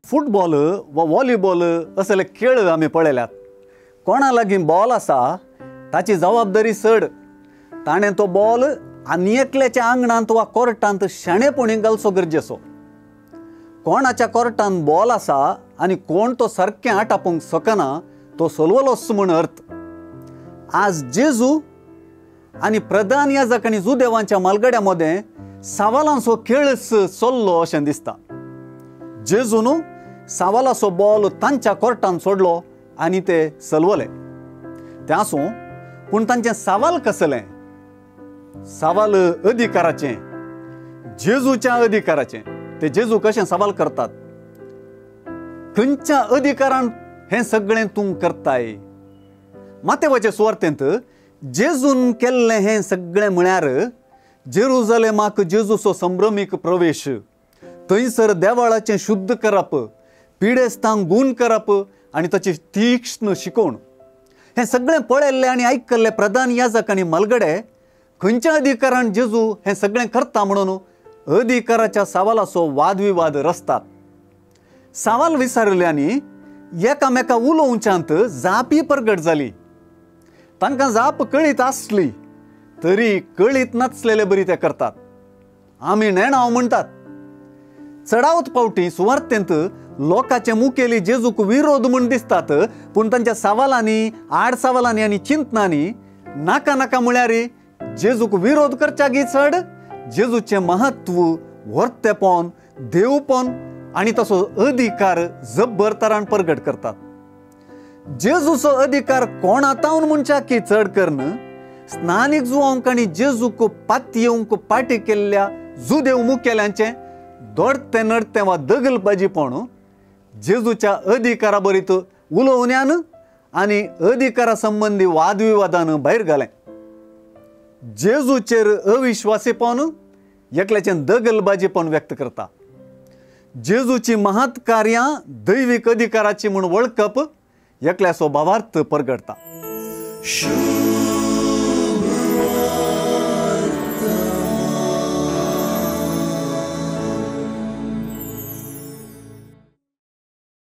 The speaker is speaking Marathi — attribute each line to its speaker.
Speaker 1: फुटबॉल वा व्हॉलीबॉल असले खेळ आमी पळयल्यात. कोणा लागीं बॉल आसा ताची जबाबदारी चड. ताणें तो बॉल आनी एकल्याच्या आंगणांत वा कोर्टांत शाणेपणी घालचो गरजेचो. कोणाच्या कोर्टांत बॉल आसा आनी कोण तो सारकें आटापूंक शकना तो सलवलोच म्हूण अर्थ. आज जेजू आनी प्रधान याजक आनी जुदेवांच्या मालगड्या मदें सावालांचो खेळच चल्लो अशें दिसता. जेजून सावालाचो बॉल तांच्या कोर्टांत सोडलो आनी ते चलवले. तें आसूं पूण तांचें सावाल कसलें? सावाल अधिकाराचें, जेजूच्या अधिकाराचें. ते जेजू कशें सवाल करतात? खंयच्या अधिकारान हें सगळें तूं करताय? मातेवाचे सुवार्तेंत जेजून केल्लें हें सगळें म्हळ्यार जेरुजलेमाक जेजूचो संभ्रमीक प्रवेश, थंयसर देवाळाचें शुद्ध करप, पिडेस्तांक गूण करप आनी ताची तीक्ष्ण शिकोवण. हें सगळें पळयल्लें आनी आयकल्लें प्रधान याजक आनी मलगडे खंयच्या अधिकारान जेजू हें सगळें करता म्हणून अधिकाराच्या सवालाचो वादविवाद रचतात. सवाल विचारिल्ल्यांनी एकामेका उलोवच्यांत जापी प्रगट जाली. तांकां जाप कळीत आसली तरी कळीत नासलेले बरी ते करतात. आमी नेणांव म्हणटात. चडावत पावटी सुवार्तेंत लोकांचे मुखेली जेजूक विरोध म्हूण दिसतात, पूण तांच्या सवालांनी, आडसवालांनी आनी चिंतनांनी नाका नाका म्हळ्यार जेजूक विरोध करच्यागी चड जेजूचें महत्व, वर्तेपण, देवपण आनी ताचो अधिकार जब्बर तरान प्रगट करतात. जेजूचो अधिकार कोणातावन मनशाकी चड करन स्नानीक जुवांक आनी जेजूक पात येवंक पाटी केल्ल्या जुदेव मुखेल्यांचें दोडतें नडतें वा दगलबाजीपण जेजूच्या अधिकारा बरीत उलोवण्यान आनी अधिकारा संबंधी वादविवादान भायर घालें. जेजूचेर अविश्वासीपण एकल्याचें दगलबाजीपण व्यक्त करता. जेजूची महत् कार्यां दैवीक अधिकाराची म्हूण वळखप एकल्याचो भावार्थ प्रगटता.